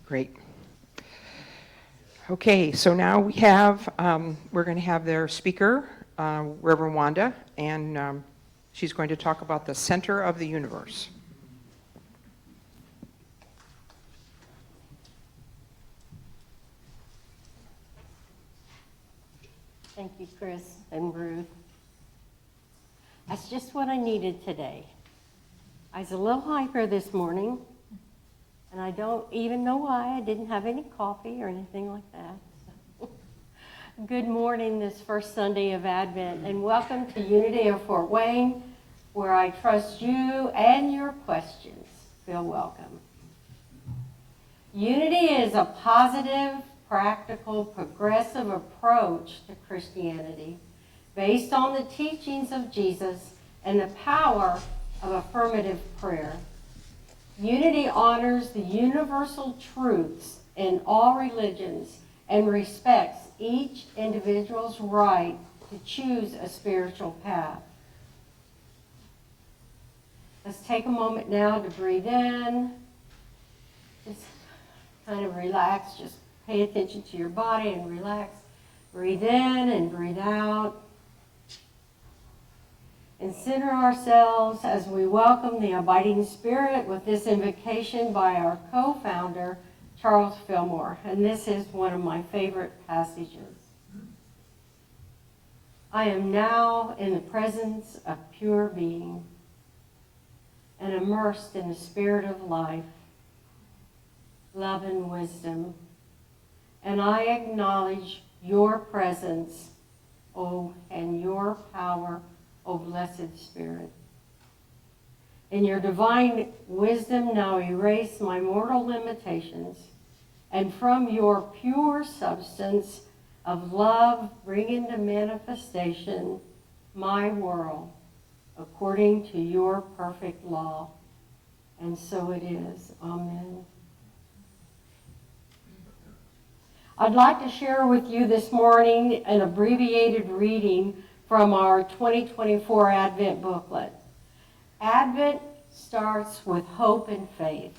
Great. Okay, so now we have, we're going to have their speaker, Reverend Wanda, and she's going to talk about the center of the universe. Thank you, Chris and Ruth. That's just what I needed today. I was a little hyper this morning, and I don't even know why. I didn't have any coffee or anything like that. So. Good morning this first Sunday of Advent, and welcome to Unity of Fort Wayne, where I trust you and your questions. Feel welcome. Unity is a positive, practical, progressive approach to Christianity based on the teachings of Jesus and the power of affirmative prayer. Unity honors the universal truths in all religions and respects each individual's right to choose a spiritual path. Let's take a moment now to breathe in. Just kind of relax. Just pay attention to your body and relax. Breathe in and breathe out. And center ourselves as we welcome the abiding spirit with this invocation by our co-founder, Charles Fillmore. And this is one of my favorite passages. I am now in the presence of pure being and immersed in the spirit of life, love and wisdom. And I acknowledge your presence, oh, and your power, O blessed Spirit. In your divine wisdom, now erase my mortal limitations, and from your pure substance of love, bring into manifestation my world according to your perfect law. And so it is. Amen. I'd like to share with you this morning an abbreviated reading from our 2024 Advent booklet. Advent starts with hope and faith.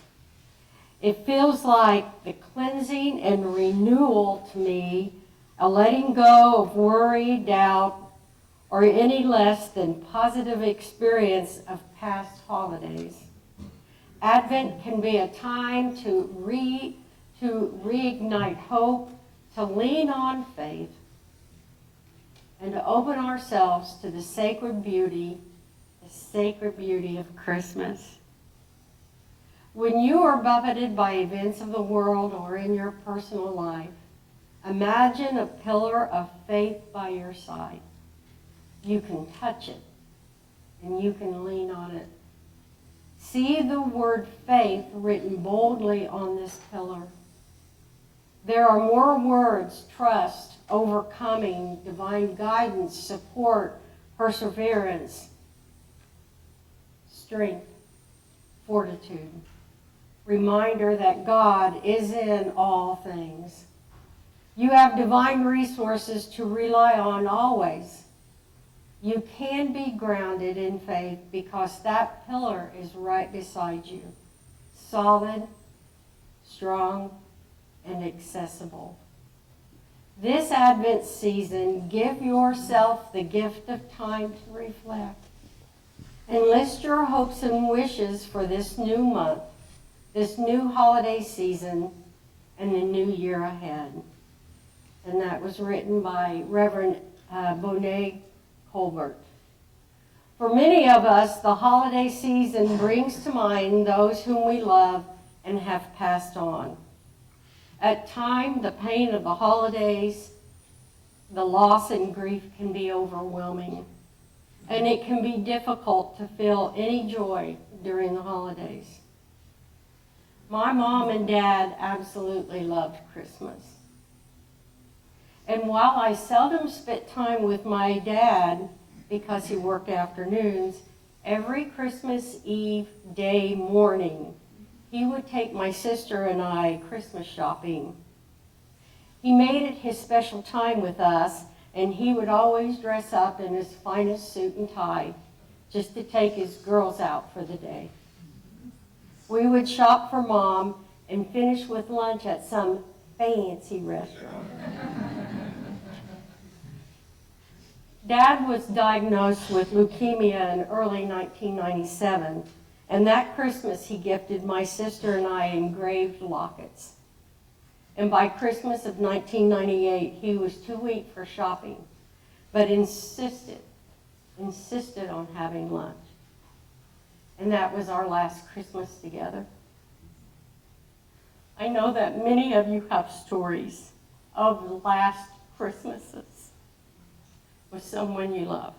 It feels like the cleansing and renewal to me, a letting go of worry, doubt, or any less than positive experience of past holidays. Advent can be a time to reignite hope, to lean on faith, and to open ourselves to the sacred beauty of Christmas. When you are buffeted by events of the world or in your personal life, imagine a pillar of faith by your side. You can touch it, and you can lean on it. See the word faith written boldly on this pillar. There are more words: trust, overcoming, divine guidance, support, perseverance, strength, fortitude. Reminder that God is in all things. You have divine resources to rely on always. You can be grounded in faith because that pillar is right beside you, solid, strong, and accessible. This Advent season, give yourself the gift of time to reflect and list your hopes and wishes for this new month, this new holiday season, and the new year ahead. And that was written by Reverend Bonet Colbert. For many of us, the holiday season brings to mind those whom we love and have passed on. At times, the pain of the holidays, the loss and grief can be overwhelming, and it can be difficult to feel any joy during the holidays. My mom and dad absolutely loved Christmas. And while I seldom spent time with my dad because he worked afternoons, every Christmas Eve day morning, he would take my sister and I Christmas shopping. He made it his special time with us, and he would always dress up in his finest suit and tie just to take his girls out for the day. We would shop for Mom, and finish with lunch at some fancy restaurant. Dad was diagnosed with leukemia in early 1997, and that Christmas he gifted my sister and I engraved lockets. And by Christmas of 1998, he was too weak for shopping, but insisted on having lunch. And that was our last Christmas together. I know that many of you have stories of last Christmases with someone you love.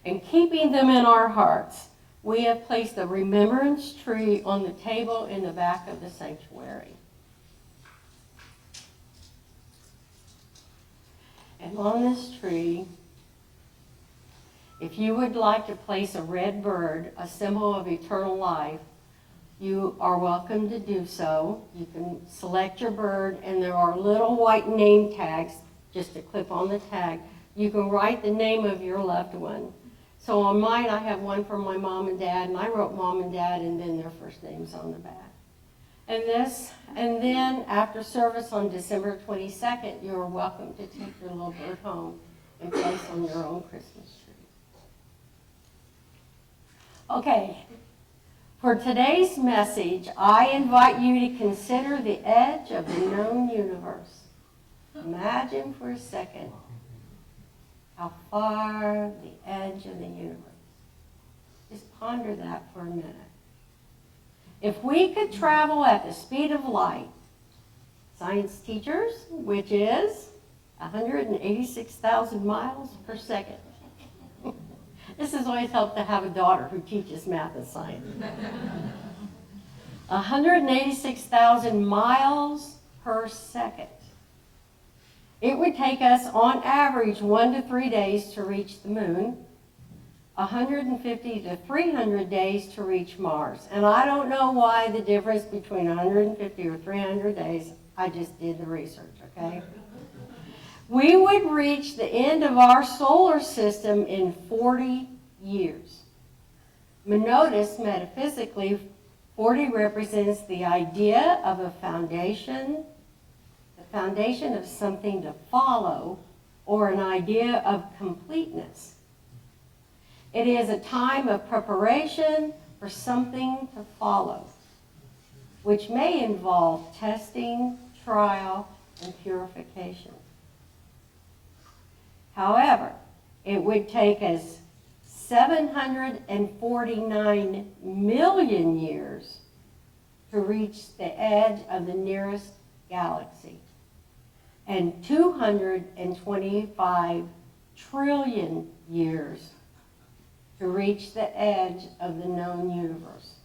And keeping them in our hearts, we have placed a remembrance tree on the table in the back of the sanctuary. And on this tree, if you would like to place a red bird, a symbol of eternal life, you are welcome to do so. You can select your bird, and there are little white name tags just to clip on the tag. You can write the name of your loved one. So on mine, I have one from my mom and dad, and I wrote mom and dad and then their first names on the back. And then after service on December 22nd, you're welcome to take your little bird home and place on your own Christmas tree. Okay, for today's message, I invite you to consider the edge of the known universe. Imagine for a second how far the edge of the universe. Just ponder that for a minute. If we could travel at the speed of light, science teachers, which is 186,000 miles per second. This has always helped to have a daughter who teaches math and science. 186,000 miles per second. It would take us, on average, 1 to 3 days to reach the moon, 150 to 300 days to reach Mars. And I don't know why the difference between 150 or 300 days. I just did the research, okay? We would reach the end of our solar system in 40 years. Notice, metaphysically, 40 represents the idea of a foundation, the foundation of something to follow, or an idea of completeness. It is a time of preparation for something to follow, which may involve testing, trial, and purification. However, it would take us 749 million years to reach the edge of the nearest galaxy, and 225 trillion years to reach the edge of the known universe.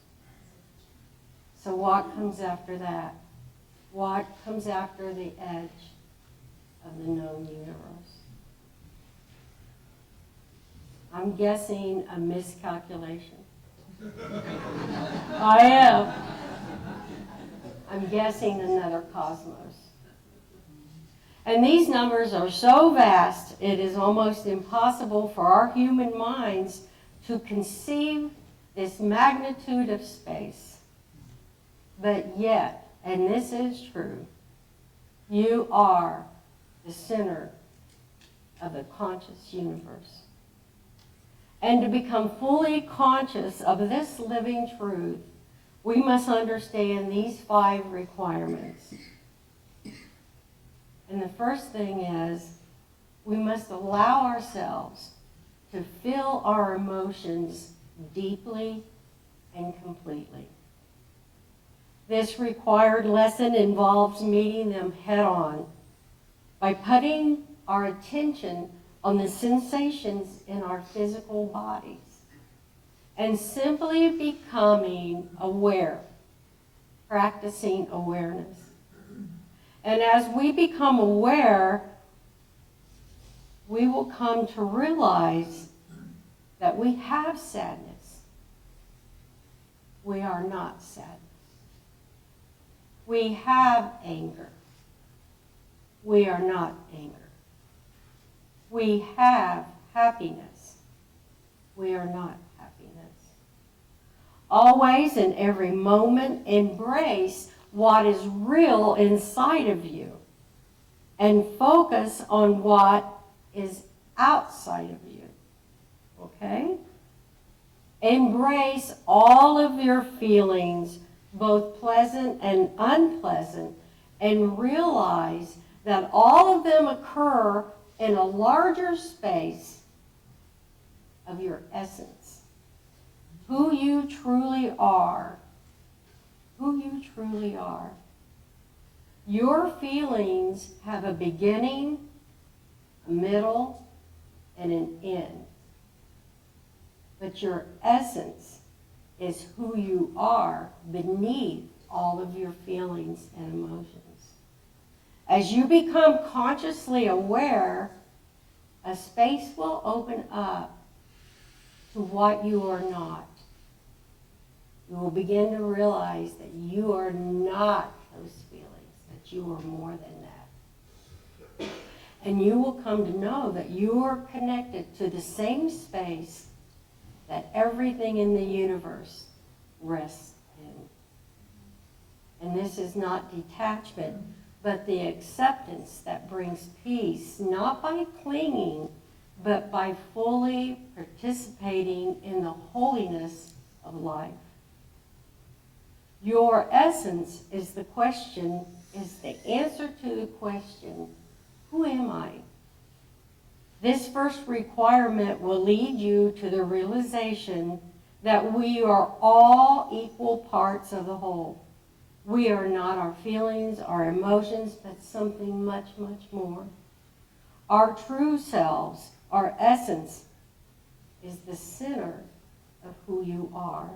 So what comes after that? What comes after the edge of the known universe? I'm guessing a miscalculation. I am. I'm guessing another cosmos. And these numbers are so vast, it is almost impossible for our human minds to conceive this magnitude of space. But yet, and this is true, you are the center of the conscious universe. And to become fully conscious of this living truth, we must understand these 5 requirements. And the first thing is, we must allow ourselves to feel our emotions deeply and completely. This required lesson involves meeting them head on by putting our attention on the sensations in our physical bodies and simply becoming aware, practicing awareness. And as we become aware, we will come to realize that we have sadness. We are not sadness. We have anger. We are not anger. We have happiness. We are not happiness. Always, in every moment, embrace what is real inside of you and focus on what is outside of you. Okay? Embrace all of your feelings, both pleasant and unpleasant, and realize that all of them occur in a larger space of your essence. Who you truly are. Who you truly are. Your feelings have a beginning, a middle, and an end. But your essence is who you are beneath all of your feelings and emotions. As you become consciously aware, a space will open up to what you are not. You will begin to realize that you are not those feelings, that you are more than that. And you will come to know that you are connected to the same space that everything in the universe rests in. And this is not detachment, but the acceptance that brings peace, not by clinging, but by fully participating in the holiness of life. Your essence is the answer to the question, who am I? This first requirement will lead you to the realization that we are all equal parts of the whole. We are not our feelings, our emotions, but something much, much more. Our true selves, our essence, is the center of who you are.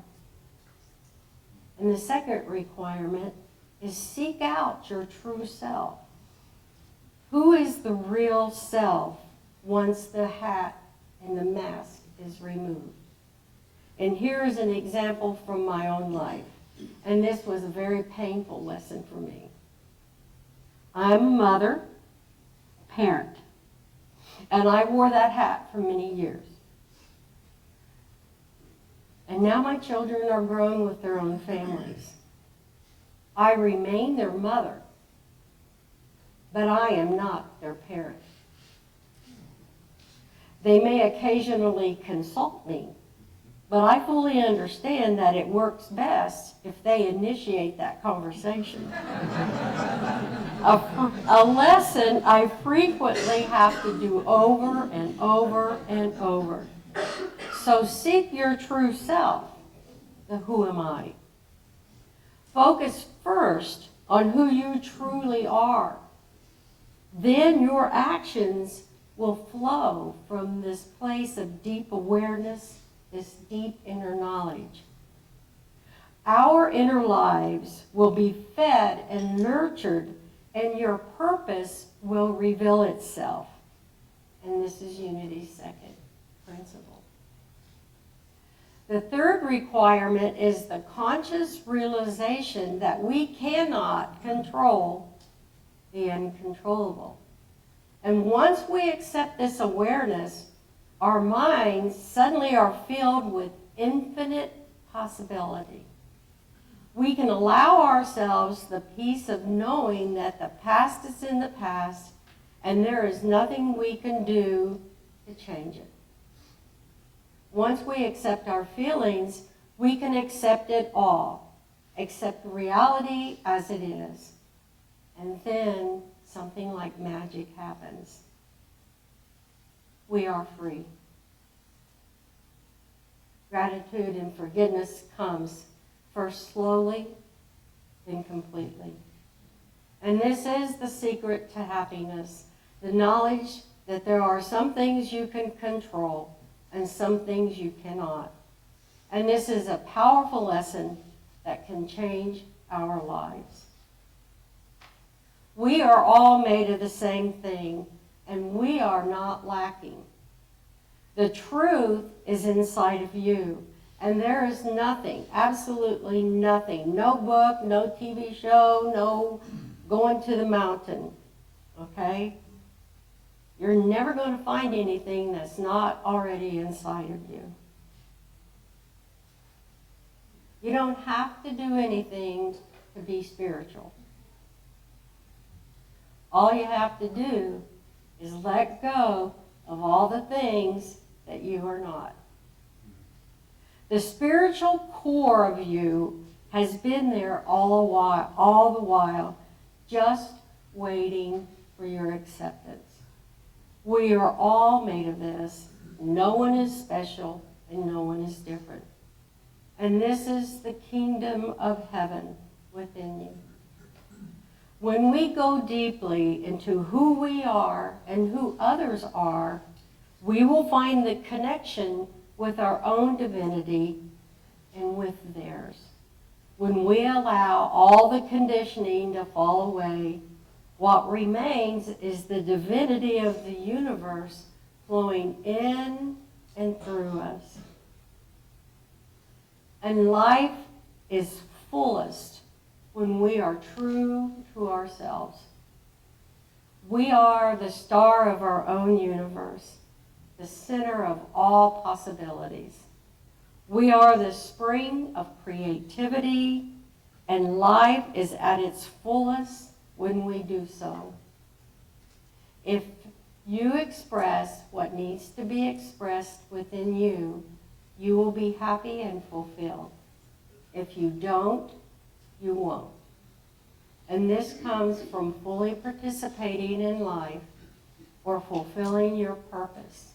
And the second requirement is seek out your true self. Who is the real self once the hat and the mask is removed? And here is an example from my own life. And this was a very painful lesson for me. I'm a mother, a parent, and I wore that hat for many years. And now my children are grown with their own families. I remain their mother, but I am not their parent. They may occasionally consult me, but I fully understand that it works best if they initiate that conversation. A lesson I frequently have to do over and over and over. So seek your true self, the who am I. Focus first on who you truly are. Then your actions will flow from this place of deep awareness, this deep inner knowledge. Our inner lives will be fed and nurtured, and your purpose will reveal itself. And this is Unity's second principle. The third requirement is the conscious realization that we cannot control the uncontrollable. And once we accept this awareness, our minds suddenly are filled with infinite possibility. We can allow ourselves the peace of knowing that the past is in the past and there is nothing we can do to change it. Once we accept our feelings, we can accept it all, accept reality as it is. And then something like magic happens. We are free. Gratitude and forgiveness comes first slowly, then completely. And this is the secret to happiness, the knowledge that there are some things you can control and some things you cannot. And this is a powerful lesson that can change our lives. We are all made of the same thing, and we are not lacking. The truth is inside of you, and there is nothing, absolutely nothing, no book, no TV show, no going to the mountain, okay? You're never going to find anything that's not already inside of you. You don't have to do anything to be spiritual. All you have to do is let go of all the things that you are not. The spiritual core of you has been there all the while, just waiting for your acceptance. We are all made of this. No one is special and no one is different. And this is the kingdom of heaven within you. When we go deeply into who we are and who others are, we will find the connection with our own divinity and with theirs. When we allow all the conditioning to fall away, what remains is the divinity of the universe flowing in and through us. And life is fullest when we are true to ourselves. We are the star of our own universe, the center of all possibilities. We are the spring of creativity, and life is at its fullest when we do so. If you express what needs to be expressed within you, you will be happy and fulfilled. If you don't, you won't. And this comes from fully participating in life or fulfilling your purpose.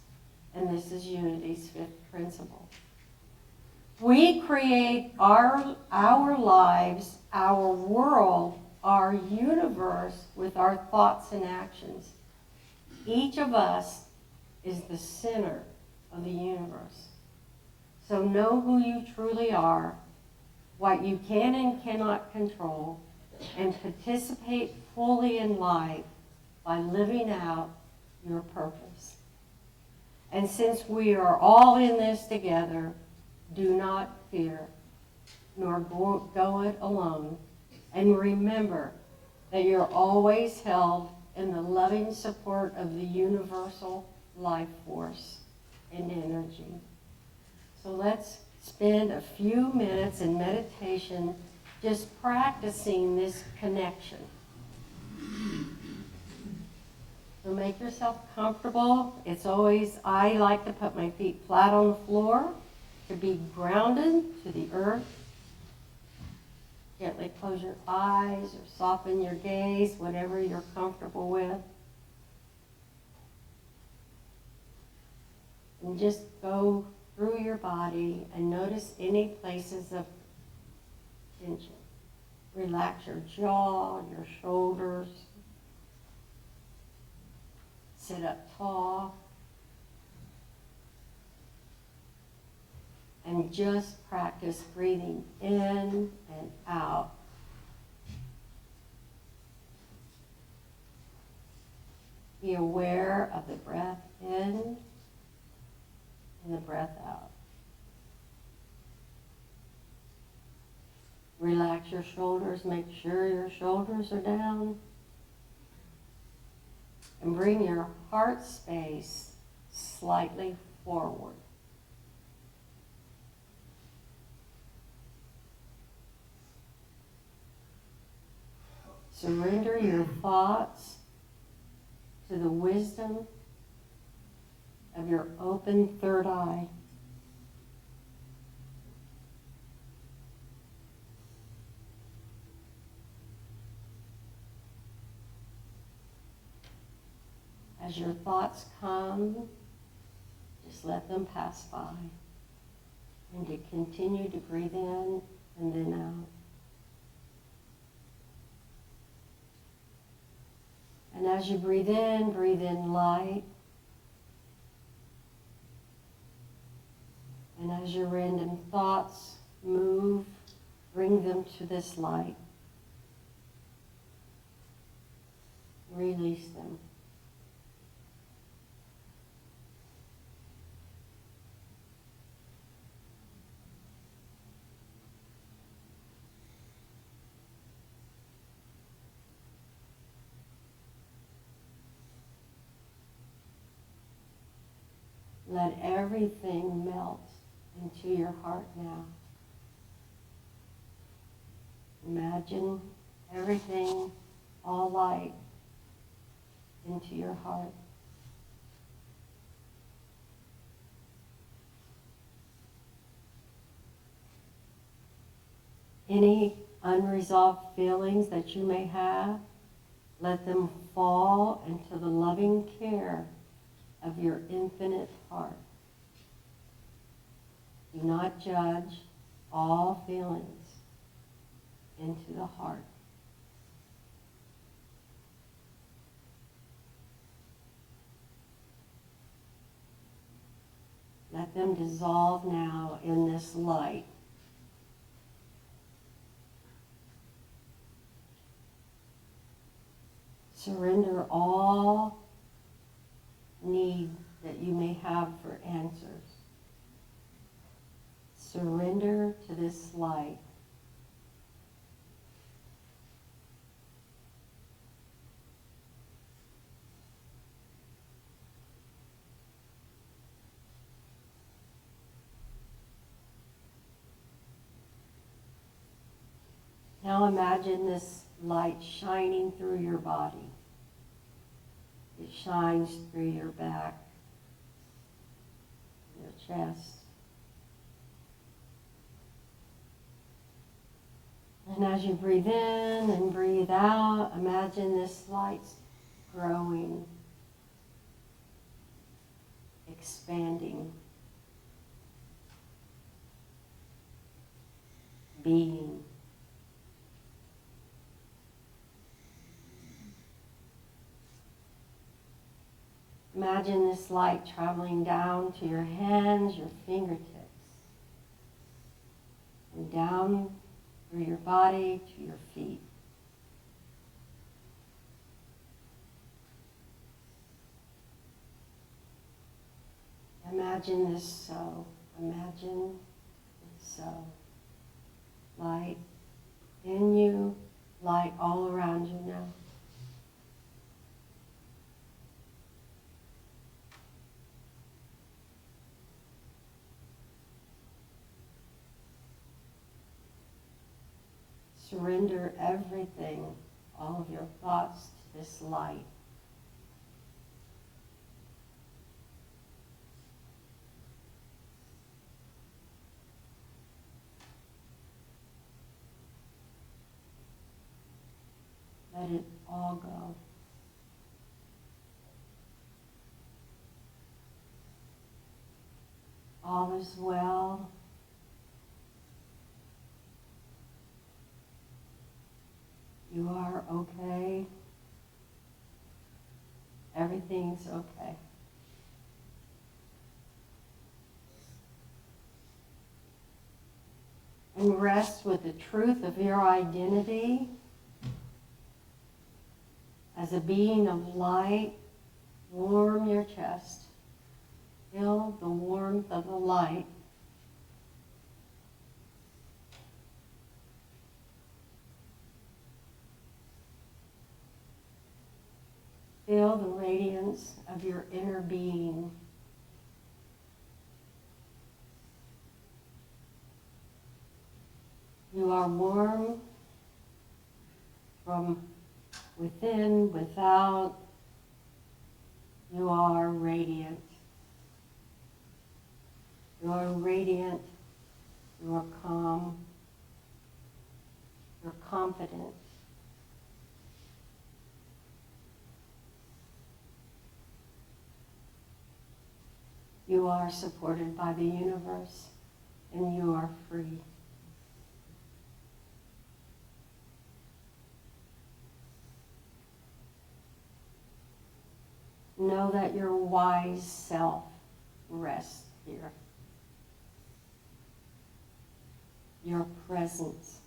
And this is Unity's fifth principle. We create our lives, our world, our universe with our thoughts and actions. Each of us is the center of the universe. So know who you truly are, what you can and cannot control, and participate fully in life by living out your purpose. And since we are all in this together, do not fear, nor go it alone. And remember that you're always held in the loving support of the universal life force and energy. So let's spend a few minutes in meditation just practicing this connection. So make yourself comfortable. I like to put my feet flat on the floor to be grounded to the earth. Gently close your eyes or soften your gaze, whatever you're comfortable with. And just go through your body and notice any places of tension. Relax your jaw, your shoulders. Sit up tall. And just practice breathing in and out. Be aware of the breath in and the breath out. Relax your shoulders, make sure your shoulders are down. And bring your heart space slightly forward. Surrender your thoughts to the wisdom of your open third eye. As your thoughts come, just let them pass by. And to continue to breathe in and then out. And as you breathe in light. And as your random thoughts move, bring them to this light. Release them. Let everything melt into your heart now. Imagine everything, all light, into your heart. Any unresolved feelings that you may have, let them fall into the loving care of your infinite heart. Do not judge all feelings into the heart. Let them dissolve now in this light. Surrender all need that you may have for answers. Surrender to this light. Now imagine this light shining through your body. It shines through your back, your chest. And as you breathe in and breathe out, imagine this light growing, expanding, being. Imagine this light traveling down to your hands, your fingertips, and down through your body to your feet. Imagine this so. Imagine this so. Light in you, light all around you now. Surrender everything, all of your thoughts to this light. Let it all go. All is well. You are okay. Everything's okay. And rest with the truth of your identity as a being of light. Warm your chest. Feel the warmth of the light. Feel the radiance of your inner being. You are warm from within, without. You are radiant. You are radiant. You are calm. You're confident. You are supported by the universe, and you are free. Know that your wise self rests here. Your presence.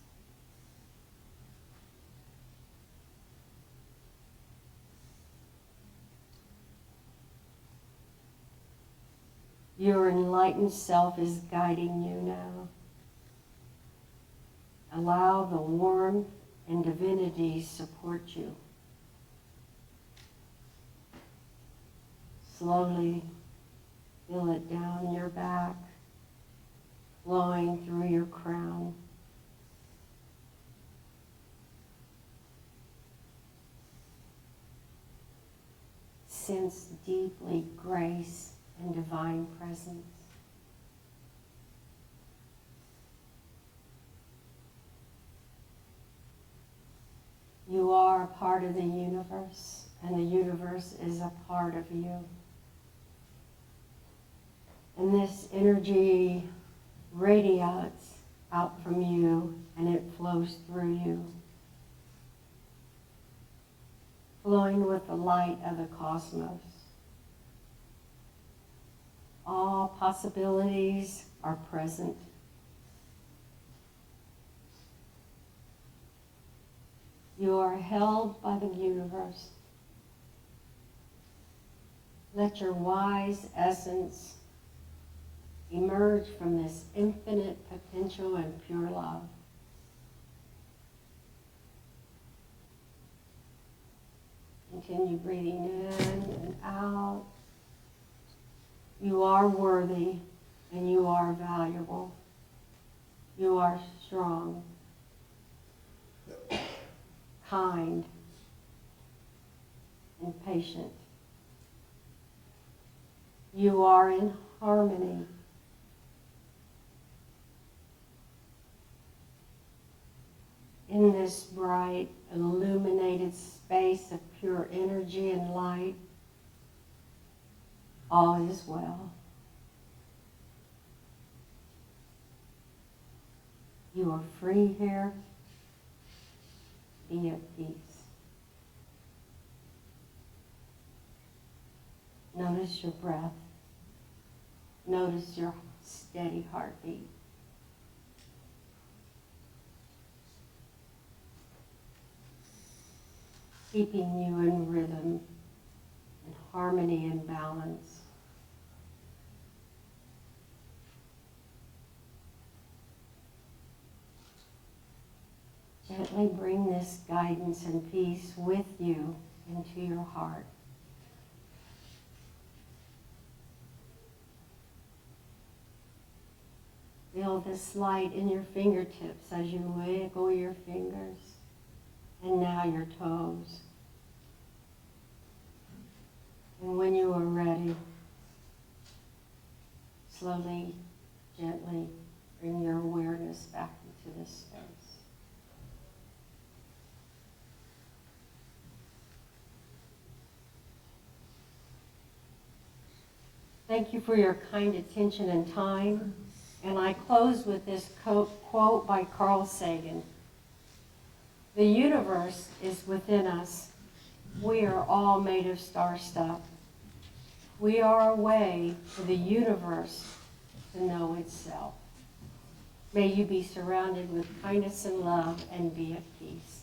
Your enlightened self is guiding you now. Allow the warmth and divinity support you. Slowly feel it down your back, flowing through your crown. sense deeply grace and divine presence. You are a part of the universe, and the universe is a part of you. And this energy radiates out from you, and it flows through you, flowing with the light of the cosmos. All possibilities are present. You are held by the universe. Let your wise essence emerge from this infinite potential and pure love. Continue breathing in and out. You are worthy and you are valuable. You are strong, kind, and patient. You are in harmony. In this bright, illuminated space of pure energy and light, all is well. You are free here. Be at peace. Notice your breath. Notice your steady heartbeat. Keeping you in rhythm, in harmony and balance. Gently bring this guidance and peace with you into your heart. Feel this light in your fingertips as you wiggle your fingers. And now your toes. And when you are ready, slowly, gently bring your awareness back into this space. Thank you for your kind attention and time. And I close with this quote by Carl Sagan. The universe is within us. We are all made of star stuff. We are a way for the universe to know itself. May you be surrounded with kindness and love and be at peace.